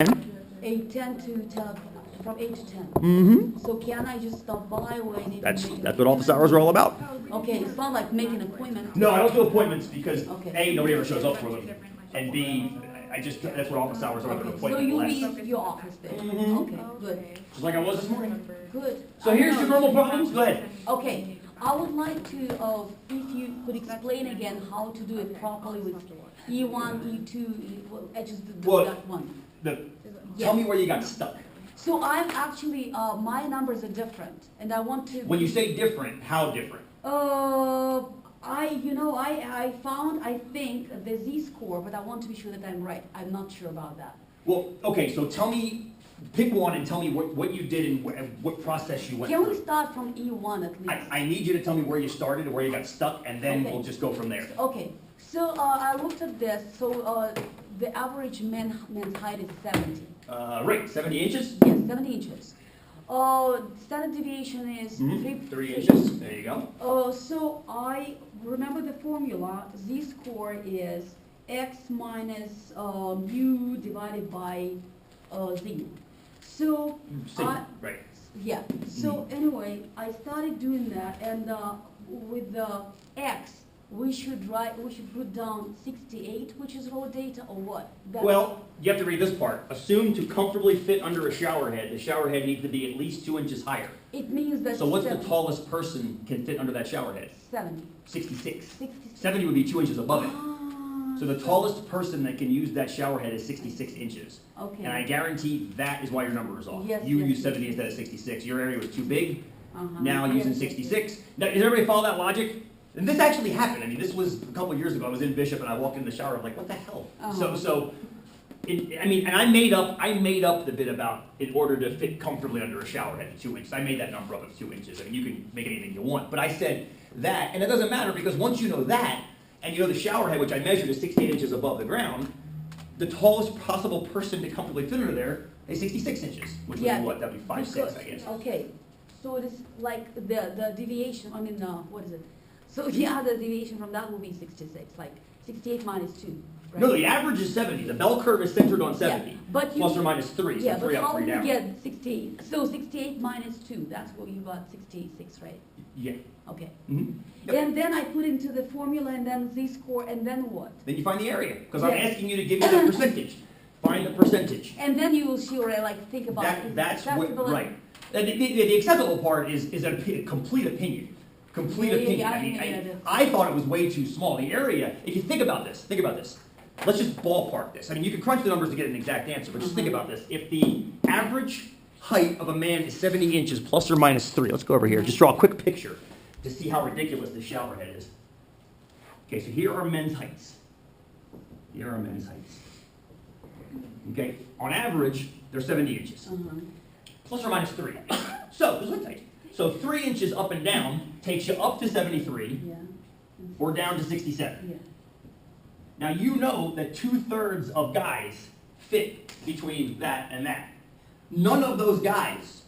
8, 10 to 10, from 8 to 10. Mm-hmm. So can I just stop by or I need to make That's what office hours are all about. Okay, it's not like making an appointment. No, I don't do appointments because Okay. A, nobody ever shows up for them, and B, that's what office hours are. An Okay, so appointment you'll less. be your office there. Mhm. Okay, good. Just like I was this morning. Good. So here's your normal problems. Go ahead. Okay, I would like to, if you could explain again how to do it properly with E1, E2, I just did Well, that one. Tell me where you got stuck. So I'm actually, my numbers are different, and I want to. When you say different, how different? I found, I think, the Z-score, but I want to be sure that I'm right. I'm not sure about that. Well, okay, so tell me, pick one and tell me what you did and what process you went Can we through. start from E1 at least? I need you to tell me where you started and where you got stuck, and then Okay. we'll just go from there. Okay, so I looked at this. So the average men's height is 70. Right, 70 inches? Yes, 70 inches. Standard deviation is 3 inches. There you go. So I remember the formula. Z-score is x minus mu divided by z. So Right. yeah. So anyway, I started doing that, and with the x, we should put down 68, which is raw data, or what? Well, you have to read this part. Assume to comfortably fit under a shower head, the shower head needs to be at least 2 inches higher. It means that. So what's the 70. tallest person can fit under that shower head? 70. 66. 66. 70 would be 2 inches above it. Ah, So the tallest person that can use that shower head is 66 inches. Okay. And I guarantee that is why your number is off. Yes, You yes, used 70 yes. instead of 66. Your area was too big. Uh-huh. Now Yes, using yes, 66. Now, does everybody follow that logic? And this actually happened. I mean, this was a couple of years ago. I was in Bishop and I walked in the shower. I'm like, what the hell? Uh-huh. And I made up the bit about in order to fit comfortably under a shower head at 2 inches. I made that number up at 2 inches. I mean, you can make anything you want. But I said that, and it doesn't matter because once you know that, and you know the shower head, which I measured is 68 inches above the ground, the tallest possible person to comfortably fit under there is 66 inches, which would be what? That'd be 5'6", I guess. Okay, so it is like the deviation, what is it? So yeah, the deviation from that will be 66, like 68 minus 2, right? No, the average is 70. The bell curve is centered on 70, Yeah, but plus or minus 3, Yeah, so but 3 up, how 3 do you down. get 68? So 68 minus 2, that's what you got, 66, right? Yeah. Okay. Mhm. Yep. And then I put into the formula and then Z-score and then what? Then you find the area, because I'm Yes. asking you to give me the percentage. Find the percentage. And then you will sure think about it. That's what, Acceptable- right. And the acceptable part is a complete opinion. Complete Yeah, yeah, opinion. yeah, I mean, yeah. I thought it was way too small. The area, if you think about this. Let's just ballpark this. I mean, you can crunch the numbers to get an exact answer, but just think about this. If the average height of a man is 70 inches plus or minus 3, let's go over here. Just draw a quick picture to see how ridiculous the shower head is. Okay, so here are men's heights. Here are men's heights. Okay, on average, they're 70 inches. Plus or minus 3. So, this is tight. So 3 inches up and down takes you up to 73 Yeah, or down to 67. yeah. Now you know that 2/3 of guys fit between that and that. None of those guys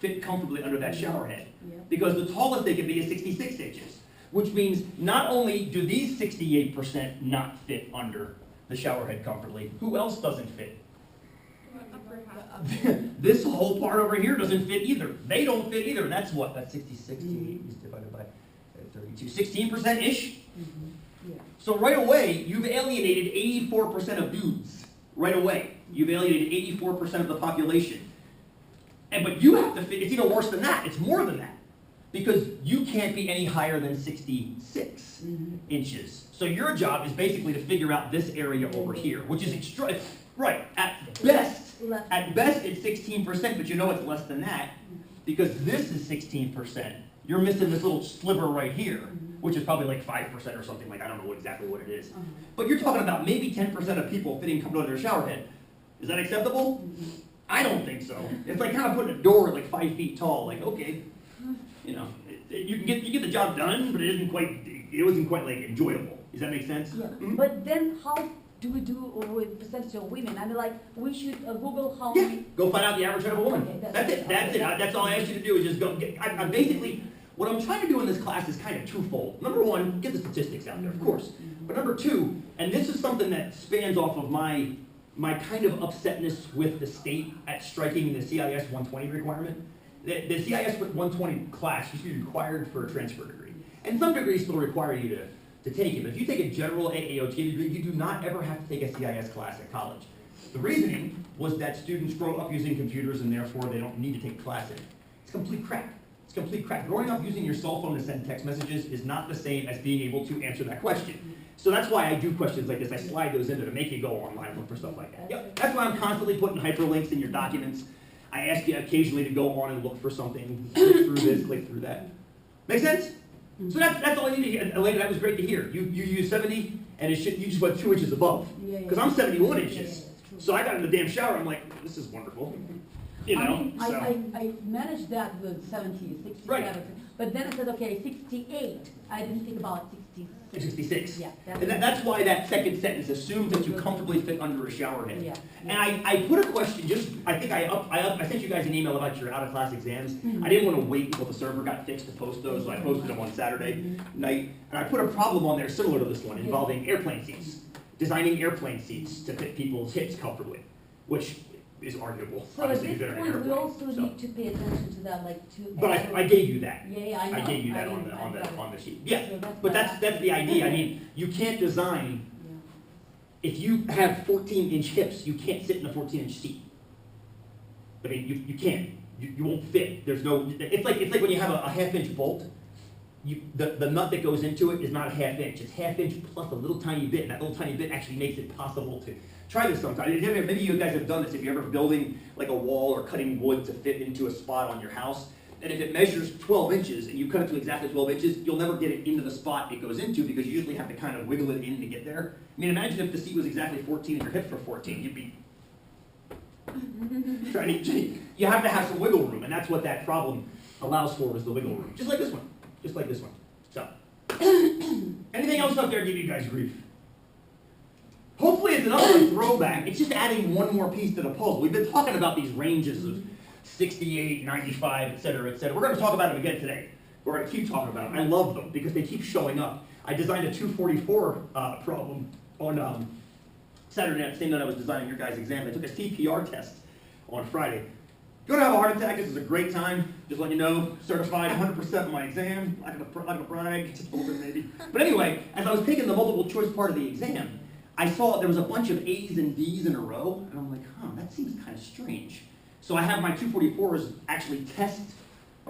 fit comfortably under that shower head. Yeah. Because the tallest they can be is 66 inches. Which means not only do these 68% not fit under the shower head comfortably, who else doesn't fit? This whole part over here doesn't fit either. They don't fit either. And that's what? That's 66 divided by 32. 16%-ish? Yeah. So right away, you've alienated 84% of dudes. Right away. You've alienated 84% of the population. But you have to fit, it's even worse than that. It's more than that. Because you can't be any higher than 66 inches. So your job is basically to figure out this area over here, which is right, at best it's 16%, but you know it's less than that, because this is 16%. You're missing this little sliver right here, which is probably like 5% or something, like I don't know exactly what it is. But you're talking about maybe 10% of people fitting comfortably under a shower head. Is that acceptable? I don't think so. It's like kind of putting a door like 5 feet tall, like, okay, you know, you get the job done, but it wasn't quite like enjoyable. Does that make sense? Yeah. But then how do we do with percentage of women? I mean, like, we should Google how many. Go find out the average height of a woman. Okay, that's it. That's all I ask you to do is just go. I basically, what I'm trying to do in this class is kind of twofold. Number one, get the statistics out there, of course. But number two, and this is something that spans off of my my kind of upsetness with the state at striking the CIS 120 requirement. The CIS 120 class used to be required for a transfer degree. And some degrees still require you to take it. But if you take a general AAOT degree, you do not ever have to take a CIS class at college. The reasoning was that students grow up using computers and therefore they don't need to take a class in it. It's complete crap. It's complete crap. Growing up using your cell phone to send text messages is not the same as being able to answer that question. So that's why I do questions like this. I slide those into to make you go online and look for stuff like that. Yep. That's why I'm constantly putting hyperlinks in your documents. I ask you occasionally to go on and look for something, click through this, click through that. Make sense? So that's all I need to hear. Elena, that was great to hear. You use 70, and you just went 2 inches above. Because I'm 71 inches. So I got in the damn shower, I'm like, this is wonderful. You know? I mean, so. I managed that with 70, 67. Right. But then I said, okay, 68. I didn't think about 66. 66. Yeah. And that's why that second sentence assumes that you comfortably fit under a shower head. Yeah. And I put a question, I think I sent you guys an email about your out-of-class exams. I didn't want to wait until the server got fixed to post those, so I posted them on Saturday night. And I put a problem on there similar to this one, involving airplane seats. Designing airplane seats to fit people's hips comfortably, which is arguable. So at this point, we also need to pay attention to that, like to. But I gave you that. Yeah, I know. I gave you that on the sheet. Yeah, So but that's the idea. I mean, you can't design. If you have 14-inch hips, you can't sit in a 14-inch seat. I mean, you can't. You won't fit. There's no. It's like when you have a half-inch bolt. The nut that goes into it is not a half-inch. It's half-inch plus a little tiny bit, and that little tiny bit actually makes it possible to try this sometime. Maybe you guys have done this if you're ever building like a wall or cutting wood to fit into a spot on your house. And if it measures 12 inches and you cut it to exactly 12 inches, you'll never get it into the spot it goes into because you usually have to kind of wiggle it in to get there. I mean, imagine if the seat was exactly 14 and your hips were 14. You'd be trying to, you have to have some wiggle room, and that's what that problem allows for, is the wiggle room. Just like this one. Just like this one. So, anything else up there give you guys grief? Hopefully it's enough of a throwback. It's just adding one more piece to the puzzle. We've been talking about these ranges of 68, 95, et cetera, et cetera. We're going to talk about them again today. We're going to keep talking about them. I love them because they keep showing up. I designed a 244 problem on Saturday night, same night I was designing your guys' exam. I took a CPR test on Friday. You're going to have a heart attack. This is a great time. Just let you know, certified 100% on my exam. Not going to brag, just a little bit maybe. But anyway, as I was taking the multiple choice part of the exam, I saw there was a bunch of A's and D's in a row, and I'm like, that seems kind of strange. So I have my 244s actually test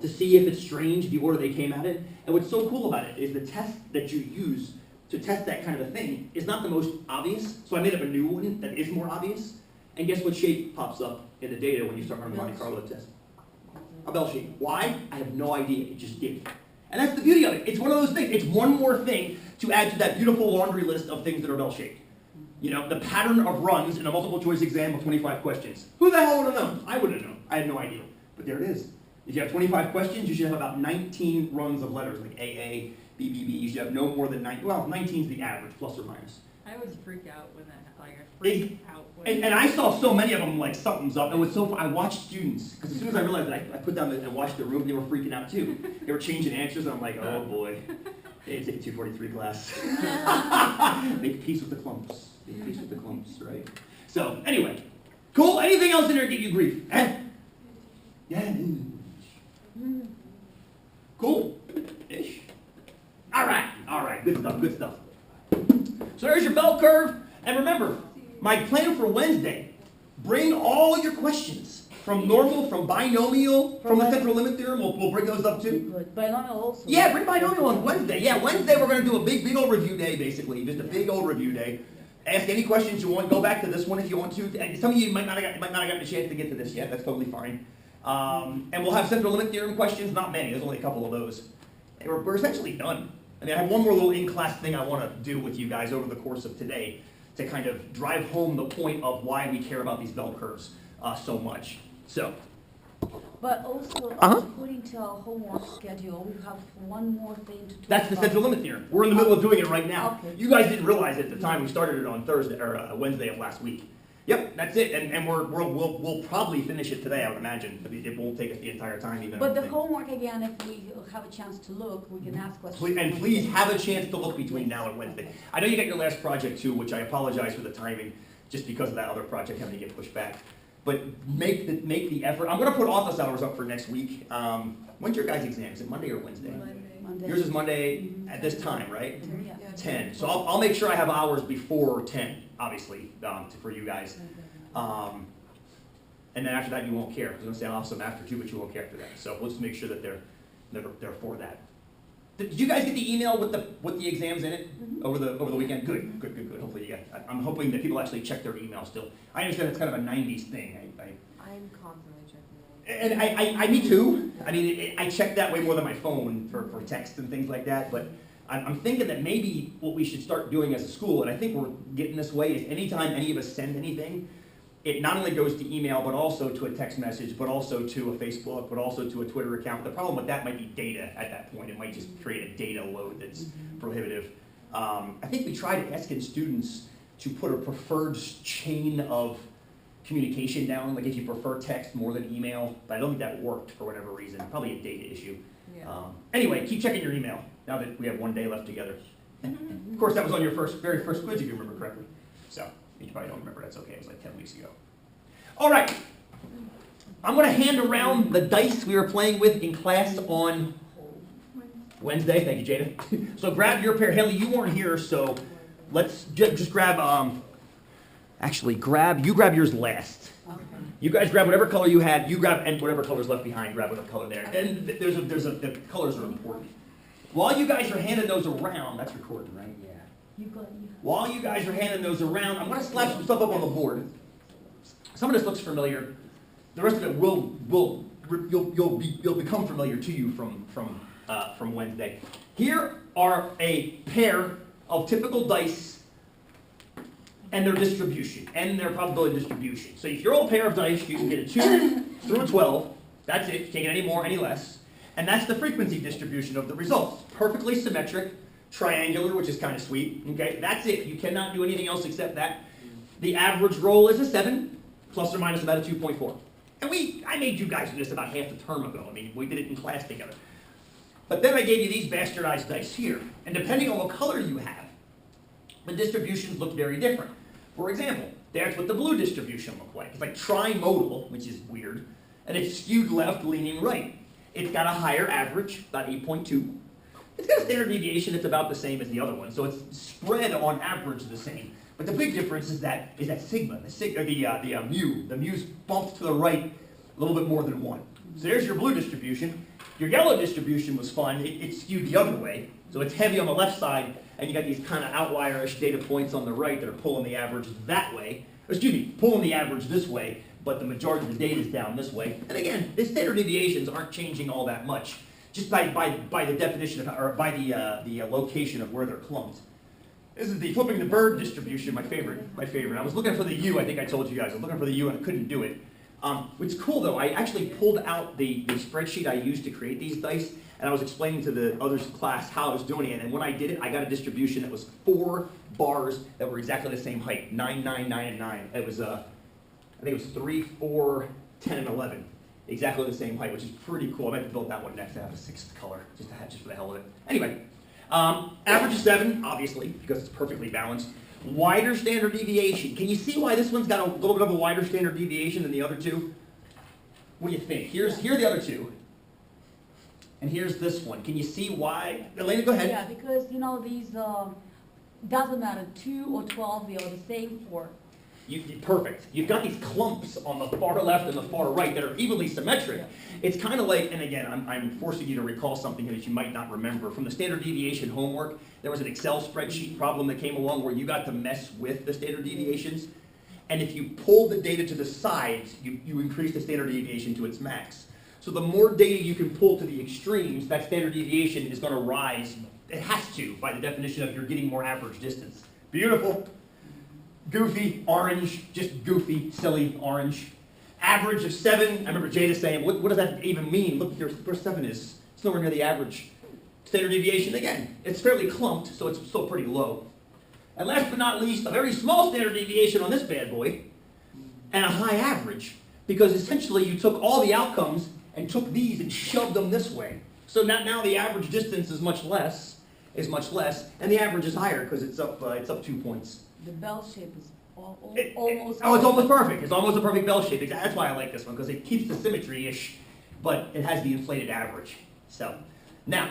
to see if it's strange, the order they came at it. And what's so cool about it is the test that you use to test that kind of a thing is not the most obvious. So I made up a new one that is more obvious. And guess what shape pops up in the data when you start running the Monte Carlo test? A bell shape. Why? I have no idea. It just did. And that's the beauty of it. It's one of those things. It's one more thing to add to that beautiful laundry list of things that are bell-shaped. You know, the pattern of runs in a multiple choice exam of 25 questions. Who the hell would have known? I wouldn't have known. I had no idea. But there it is. If you have 25 questions, you should have about 19 runs of letters, like AA, BBB. You should have no more than 9. Well, 19 is the average, plus or minus. I always freak out when that, I freak out. And I saw so many of them, like, something's up. And what's so fun, I watched students, because as soon as I realized that I put down and watched the room, they were freaking out too. They were changing answers, and I'm like, oh boy. They take a 243 class. Make peace with the clumps. Make peace with the clumps, right? So, anyway. Cool? Anything else in there give you grief? Eh? Yeah. Cool? Ish. All right. Good stuff. So there's your bell curve. And remember, my plan for Wednesday, bring all your questions from normal, from binomial, from the central limit theorem. We'll bring those up too. Good. Binomial also. Yeah, bring binomial on Wednesday. Yeah, Wednesday we're going to do a big old review day, basically. Just a big old review day. Ask any questions you want. Go back to this one if you want to. And some of you might not have gotten a chance to get to this yet. That's totally fine. And we'll have central limit theorem questions. Not many. There's only a couple of those. And we're essentially done. I mean, I have one more little in-class thing I want to do with you guys over the course of today to kind of drive home the point of why we care about these bell curves so much. So. But also, according to our homework schedule, we have one more thing to talk about. That's the central limit theorem. We're in the middle of doing it right now. Okay. You guys didn't realize it at the time. We started it on Thursday or Wednesday of last week. Yep, that's it. And we'll probably finish it today, I would imagine. It won't take us the entire time even. But the homework, again, if we have a chance to look, we can ask questions. And please have a chance to look between now and Wednesday. I know you got your last project too, which I apologize for the timing. just because of that other project having to get pushed back. But make the effort. I'm going to put office hours up for next week. When's your guys' exam? Is it Monday or Wednesday? Monday. Yours is Monday at this time, right? Yeah. 10. So I'll make sure I have hours before 10, obviously, for you guys. And then after that, you won't care. I was going to say I'll have some after too, but you won't care after that. So we'll just make sure that they're for that. Did you guys get the email with the exams in it over the weekend? Good. Hopefully you got. I'm hoping that people actually check their email still. I understand it's kind of a '90s thing. I'm constantly checking it. And I me too. I mean, I check that way more than my phone for text and things like that. But I'm thinking that maybe what we should start doing as a school, and I think we're getting this way, is anytime any of us send anything, it not only goes to email, but also to a text message, but also to a Facebook, but also to a Twitter account. The problem with that might be data at that point. It might just create a data load that's prohibitive. I think we tried asking students to put a preferred chain of communication down, like if you prefer text more than email, but I don't think that worked for whatever reason. Probably a data issue. Yeah. Anyway, keep checking your email now that we have one day left together. Of course, that was on your very first quiz, if you remember correctly. So, you probably don't remember, that's okay, it was like 10 weeks ago. All right, I'm going to hand around the dice we were playing with in class on Wednesday. Thank you, Jada. So grab your pair. Haley, you weren't here, so let's just grab, you grab yours last. Okay. You guys grab whatever color you had, you grab, and whatever color's left behind, grab whatever color there. And the colors are important. While you guys are handing those around, that's recording, right? Yeah. While you guys are handing those around, I'm going to slap some stuff up on the board. Some of this looks familiar. The rest of it you'll become familiar to you from Wednesday. Here are a pair of typical dice and their distribution and their probability distribution. So if your old pair of dice, you can get a 2 through a 12. That's it. You can't get any more, any less. And that's the frequency distribution of the results. Perfectly symmetric, triangular, which is kind of sweet. Okay, that's it. You cannot do anything else except that. The average roll is a 7, plus or minus about a 2.4. And I made you guys do this about half the term ago. I mean, we did it in class together. But then I gave you these bastardized dice here. And depending on what color you have, the distributions look very different. For example, that's what the blue distribution looked like. It's like trimodal, which is weird, and it's skewed left, leaning right. It's got a higher average, about 8.2. It's got a standard deviation that's about the same as the other one, so it's spread on average the same. But the big difference is that sigma, the mu. The mu's bumped to the right a little bit more than 1. So there's your blue distribution. Your yellow distribution was fun. It skewed the other way, so it's heavy on the left side, and you got these kind of outlierish data points on the right that are pulling the average that way. Excuse me, pulling the average this way, but the majority of the data is down this way. And again, the standard deviations aren't changing all that much, just by the definition of, or by the location of where they're clumped. This is the flipping the bird distribution, my favorite. I was looking for the U, I think I told you guys. I was looking for the U and I couldn't do it. What's cool though, I actually pulled out the spreadsheet I used to create these dice, and I was explaining to the others in class how I was doing it, and when I did it, I got a distribution that was 4 bars that were exactly the same height, 9, 9, 9, and 9. It was, I think it was 3, 4, 10, and 11. Exactly the same height, which is pretty cool. I might have built that one next to have a 6th color, just for the hell of it. Anyway, average is 7, obviously, because it's perfectly balanced. Wider standard deviation. Can you see why this one's got a little bit of a wider standard deviation than the other two? What do you think? Here are the other two. And here's this one. Can you see why? Elena, go ahead. Yeah, because, these, doesn't matter, 2 or 12, they are the same for. Perfect. You've got these clumps on the far left and the far right that are evenly symmetric. It's kind of like, and again, I'm forcing you to recall something that you might not remember. From the standard deviation homework, there was an Excel spreadsheet problem that came along where you got to mess with the standard deviations. And if you pull the data to the sides, you increase the standard deviation to its max. So the more data you can pull to the extremes, that standard deviation is going to rise. It has to, by the definition of you're getting more average distance. Beautiful. Goofy, orange, just goofy, silly, orange. Average of 7. I remember Jada saying, what does that even mean? Look where 7 is. It's nowhere near the average. Standard deviation, again, it's fairly clumped, so it's still pretty low. And last but not least, a very small standard deviation on this bad boy, and a high average, because essentially you took all the outcomes and took these and shoved them this way. So now the average distance is much less, and the average is higher because it's up 2 points. The bell shape is Almost. Oh, it's almost perfect. It's almost a perfect bell shape. That's why I like this one, because it keeps the symmetry-ish, but it has the inflated average. So, now,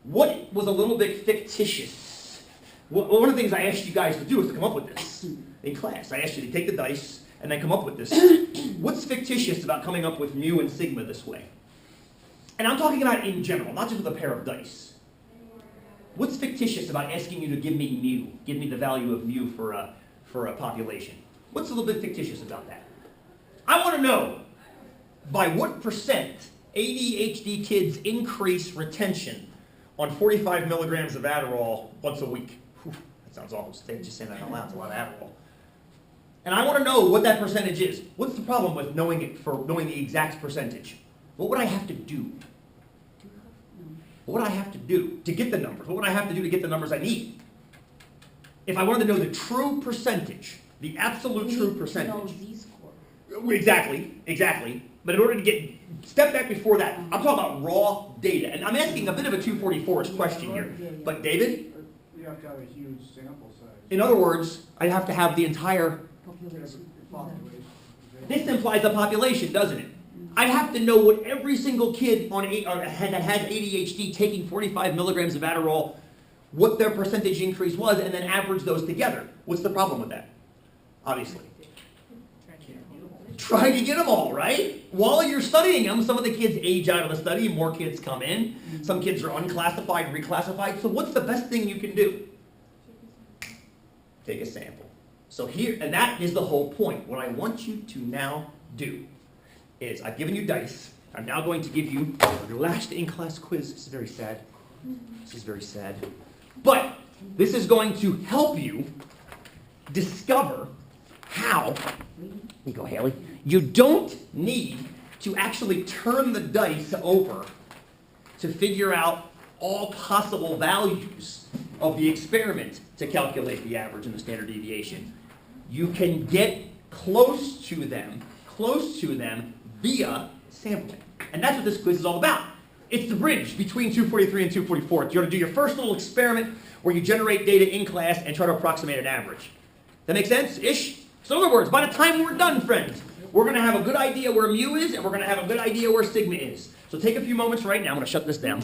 what was a little bit fictitious? One of the things I asked you guys to do is to come up with this in class. I asked you to take the dice and then come up with this. What's fictitious about coming up with mu and sigma this way? And I'm talking about in general, not just with a pair of dice. What's fictitious about asking you to give me mu, give me the value of mu for a population? What's a little bit fictitious about that? I want to know by what percent ADHD kids increase retention on 45 milligrams of Adderall once a week. Whew, that sounds awful. Just saying that out loud. It's a lot of Adderall. And I want to know what that percentage is. What's the problem with knowing the exact percentage? What would I have to do? What would I have to do to get the numbers? What would I have to do to get the numbers I need? If I wanted to know the true percentage, the absolute true percentage. Exactly. But in order to step back before that, I'm talking about raw data. And I'm asking a bit of a 244-ish question here. But David? You have to have a huge sample size. In other words, I'd have to have the entire Population. This implies a population, doesn't it? I have to know what every single kid that has ADHD taking 45 milligrams of Adderall, what their percentage increase was, and then average those together. What's the problem with that? Obviously. Trying to get them all, right? While you're studying them, some of the kids age out of the study, more kids come in. Some kids are unclassified, reclassified. So what's the best thing you can do? Take a sample. So here, and that is the whole point. What I want you to now do is, I've given you dice. I'm now going to give you your last in-class quiz. This is very sad. This is very sad. But this is going to help you discover how, here you go, Haley, you don't need to actually turn the dice over to figure out all possible values of the experiment to calculate the average and the standard deviation. You can get close to them via sampling. And that's what this quiz is all about. It's the bridge between 243 and 244. You're going to do your first little experiment where you generate data in class and try to approximate an average. That make sense? Ish? So in other words, by the time we're done, friends, we're going to have a good idea where mu is, and we're going to have a good idea where sigma is. So take a few moments right now. I'm going to shut this down.